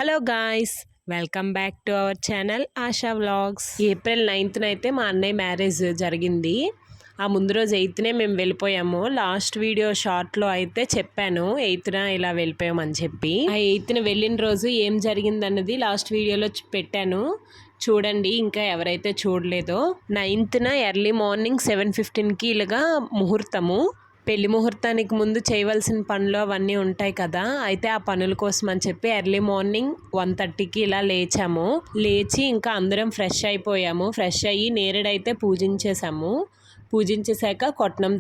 Hello guys, welcome back to our channel ASHA vlogs. April 9th అయితే మా అన్నయ్య marriage జరిగింది. ఆ ముందు రోజు 8th మేము వెళ్ళిపోయాము. లాస్ట్ వీడియో షార్ట్లో అయితే చెప్పాను 8th ఇలా వెళ్ళిపోయామని చెప్పి. ఆ 8th వెళ్ళిన రోజు ఏం జరిగిందన్నది లాస్ట్ వీడియోలో పెట్టాను, చూడండి ఇంకా ఎవరైతే చూడలేదో. 9th ఎర్లీ మార్నింగ్ 7:15కి ఇలాగా ముహూర్తము. పెళ్లి ముహూర్తానికి ముందు చేయవలసిన పనులు అవన్నీ ఉంటాయి కదా, అయితే ఆ పనుల కోసం అని చెప్పి ఎర్లీ మార్నింగ్ 1:30కి ఇలా లేచి ఇంకా అందరం ఫ్రెష్ అయిపోయాము. ఫ్రెష్ అయ్యి నేరేడైతే పూజించేసాక కొట్నం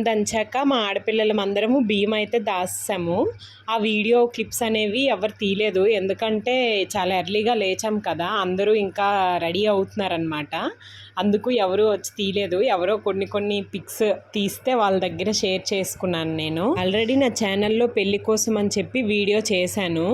దంచాక మా ఆడపిల్లలం అందరము బియ్యం అయితే దాసాము. ఆ వీడియో క్లిప్స్ అనేవి ఎవరు తీయలేదు, ఎందుకంటే చాలా ఎర్లీగా లేచాం కదా, అందరూ ఇంకా రెడీ అవుతున్నారనమాట. అందుకు ఎవరు వచ్చి తీయలేదు. ఎవరో కొన్ని పిక్స్ తీస్తే వాళ్ళ దగ్గర షేర్ చేసుకున్నాను. నేను ఆల్రెడీ నా ఛానల్లో పెళ్లి కోసం అని చెప్పి వీడియో చేశాను.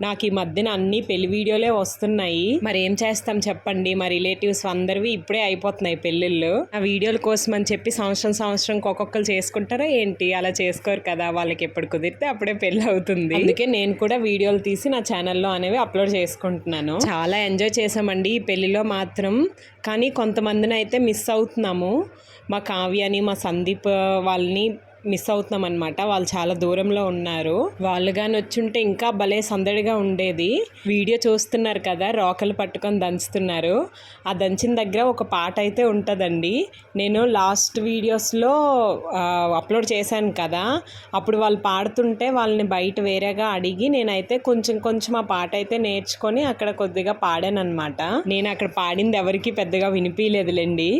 నాకు ఈ మధ్యన అన్ని పెళ్లి వీడియోలే వస్తున్నాయి, మరి ఏం చేస్తాం చెప్పండి. మా రిలేటివ్స్ అందరివి ఇప్పుడే అయిపోతున్నాయి పెళ్ళిళ్ళు. ఆ వీడియోల కోసం అని చెప్పి సంవత్సరం ఒక్కొక్కరు చేసుకుంటారో ఏంటి, అలా చేసుకోరు కదా, వాళ్ళకి ఎప్పుడు కుదిరితే అప్పుడే పెళ్ళి అవుతుంది. అందుకే నేను కూడా వీడియోలు తీసి నా ఛానల్లో అనేవి అప్లోడ్ చేసుకుంటున్నాను. చాలా ఎంజాయ్ చేసామండి ఈ పెళ్లిలో మాత్రం. కానీ కొంతమందిని అయితే మిస్ అవుతున్నాము. మా కావ్యని, మా సందీప్ వాళ్ళని మిస్ అవుతున్నాం అనమాట. వాళ్ళు చాలా దూరంలో ఉన్నారు. వాళ్ళు కానీ వచ్చుంటే ఇంకా భలే సందడిగా ఉండేది. వీడియో చూస్తున్నారు కదా, రోకలు పట్టుకొని దంచుతున్నారు. ఆ దంచిన దగ్గర ఒక పాట అయితే ఉంటుందండి. నేను లాస్ట్ వీడియోస్లో అప్లోడ్ చేశాను కదా, అప్పుడు వాళ్ళు పాడుతుంటే వాళ్ళని బయట వేరేగా అడిగి నేనైతే కొంచెం ఆ పాట అయితే నేర్చుకొని అక్కడ కొద్దిగా పాడాను అనమాట. నేను అక్కడ పాడింది ఎవరికి పెద్దగా వినిపించలేదులేండి.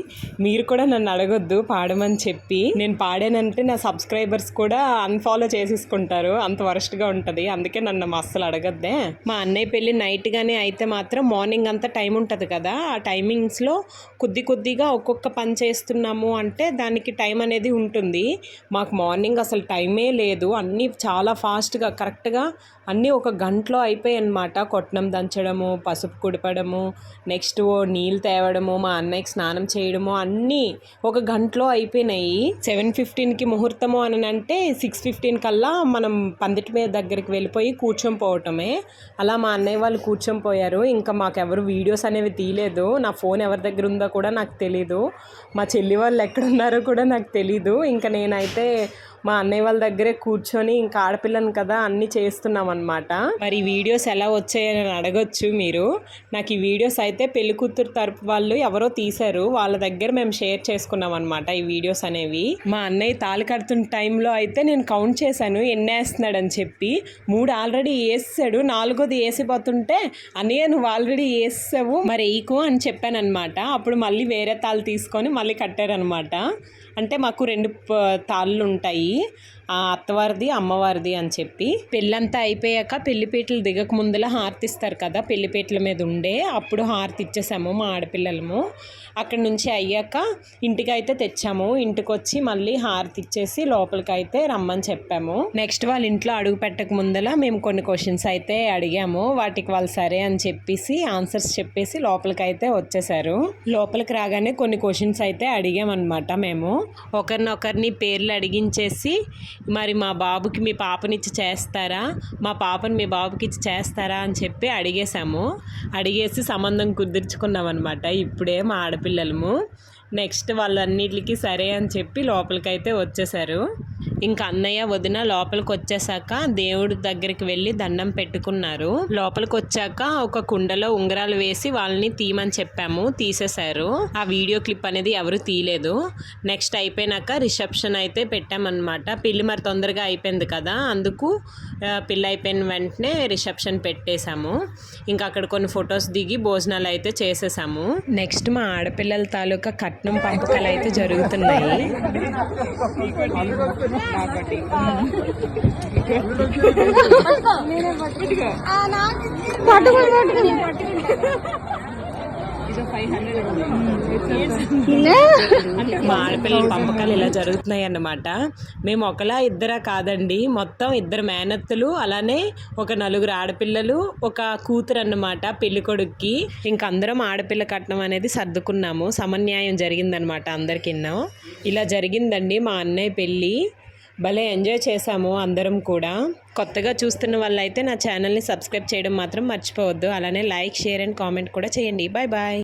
మీరు కూడా నన్ను అడగొద్దు పాడమని చెప్పి. నేను పాడానంటే నా సబ్స్క్రైబర్స్ కూడా అన్ఫాలో చేసేసుకుంటారు, అంత వరస్ట్గా ఉంటుంది. అందుకే నన్ను అస్సలు అడగద్దే. మా అన్నయ్య పెళ్ళి నైట్గానే అయితే మాత్రం మార్నింగ్ అంతా టైం ఉంటుంది కదా, ఆ టైమింగ్స్లో కొద్దిగా ఒక్కొక్క పని చేస్తున్నాము అంటే దానికి టైం అనేది ఉంటుంది. మాకు మార్నింగ్ అసలు టైమే లేదు, అన్నీ చాలా ఫాస్ట్గా కరెక్ట్గా అన్నీ ఒక గంటలో అయిపోయాయి అన్నమాట. కొట్నం దంచడము, పసుపు కుడపడము, నెక్స్ట్ నీళ్ళు తేవడము, మా అన్నయ్యకి స్నానం చేయడము, అన్నీ ఒక గంటలో అయిపోయినాయి. 7:15కి ముహూర్తము అని అంటే 6:15 కల్లా మనం పందిటి మీద దగ్గరికి వెళ్ళిపోయి కూర్చొని పోవటమే. అలా మా అన్నయ్య వాళ్ళు కూర్చొని పోయారు. ఇంకా మాకెవరు వీడియోస్ అనేవి తీయలేదు. నా ఫోన్ ఎవరి దగ్గర ఉందో కూడా నాకు తెలీదు, మా చెల్లి వాళ్ళు ఎక్కడున్నారో కూడా నాకు తెలీదు. ఇంకా నేనైతే మా అన్నయ్య వాళ్ళ దగ్గరే కూర్చొని ఇంకా ఆడపిల్లను కదా అన్నీ చేస్తున్నాం అనమాట. మరి ఈ వీడియోస్ ఎలా వచ్చాయని అడగొచ్చు మీరు. నాకు ఈ వీడియోస్ అయితే పెళ్లి కూతురు తరపు వాళ్ళు ఎవరో తీశారు, వాళ్ళ దగ్గర మేము షేర్ చేసుకున్నాం అనమాట ఈ వీడియోస్ అనేవి. మా అన్నయ్య తాళి కడుతున్న టైంలో అయితే నేను కౌంట్ చేశాను ఎన్ని వేస్తున్నాడు అని చెప్పి. 3 ఆల్రెడీ వేసాడు, 4వది వేసిపోతుంటే అన్నయ్య నువ్వు ఆల్రెడీ వేసావు మరి వేయకు అని చెప్పాను అనమాట. అప్పుడు మళ్ళీ వేరే తాళ్ళు తీసుకొని మళ్ళీ కట్టారనమాట. అంటే మాకు 2 తాళ్ళు ఉంటాయి, అత్తవారిది అమ్మవారిది అని చెప్పి. పెళ్ళంతా అయిపోయాక పెళ్లిపీటలు దిగక ముందులా హారతి ఇస్తారు కదా, పెళ్లిపీటల మీద ఉండే అప్పుడు హారతి ఇచ్చేసాము మా ఆడపిల్లలము. అక్కడి నుంచి అయ్యాక ఇంటికి అయితే తెచ్చాము. ఇంటికి వచ్చి మళ్ళీ హారతి ఇచ్చేసి లోపలికి అయితే రమ్మని చెప్పాము. నెక్స్ట్ వాళ్ళ ఇంట్లో అడుగు పెట్టక ముందలా మేము కొన్ని క్వశ్చన్స్ అయితే అడిగాము. వాటికి వాళ్ళు సరే అని చెప్పేసి ఆన్సర్స్ చెప్పేసి లోపలికి అయితే వచ్చేసారు. లోపలికి రాగానే కొన్ని క్వశ్చన్స్ అయితే అడిగామన్నమాట. మేము ఒకరినొకరిని పేర్లు అడిగించేసి మరి మా బాబుకి మీ పాపనిచ్చి చేస్తారా, మా పాపని మీ బాబుకి ఇచ్చి చేస్తారా అని చెప్పి అడిగేసి సంబంధం కుదుర్చుకున్నాం అనమాట ఇప్పుడే మా ఆడపిల్లలము. నెక్స్ట్ వాళ్ళన్నిటికి సరే అని చెప్పి లోపలికైతే వచ్చేసారు. ఇంకా అన్నయ్య వదిన లోపలికి వచ్చేసాక దేవుడి దగ్గరికి వెళ్ళి దండం పెట్టుకున్నారు. లోపలికి వచ్చాక ఒక కుండలో ఉంగరాలు వేసి వాళ్ళని తీయమని చెప్పాము, తీసేశారు. ఆ వీడియో క్లిప్ అనేది ఎవరు తీయలేదు. నెక్స్ట్ అయిపోయినాక రిసెప్షన్ అయితే పెట్టామన్నమాట. పెళ్లి మరి తొందరగా అయిపోయింది కదా, అందుకు పెళ్ళి అయిపోయిన వెంటనే రిసెప్షన్ పెట్టేశాము. ఇంకా అక్కడ కొన్ని ఫొటోస్ దిగి భోజనాలు అయితే చేసేసాము. నెక్స్ట్ మా ఆడపిల్లల తాలూకా కట్నం పంపకాలు అయితే జరుగుతున్నాయి. మా ఆడపిల్లల పంపకాలు ఇలా జరుగుతున్నాయి అన్నమాట. మేము ఒకలా ఇద్దరా కాదండి, మొత్తం 2 మేనత్తలు, అలానే ఒక 4 ఆడపిల్లలు, ఒక కూతురు అన్నమాట పెళ్లి కొడుక్కి. ఇంక అందరం ఆడపిల్ల కట్నం అనేది సర్దుకున్నాము. సమన్యాయం జరిగిందనమాట అందరికిన్నా. ఇలా జరిగిందండి మా అన్నయ్య పెళ్ళి. భలే ఎంజాయ్ చేశాము అందరం కూడా. కొత్తగా చూస్తున్న వాళ్ళైతే నా ఛానల్ని సబ్స్క్రైబ్ చేయడం మాత్రం మర్చిపోవద్దు. అలానే లైక్, షేర్ అండ్ కామెంట్ కూడా చేయండి. Bye bye.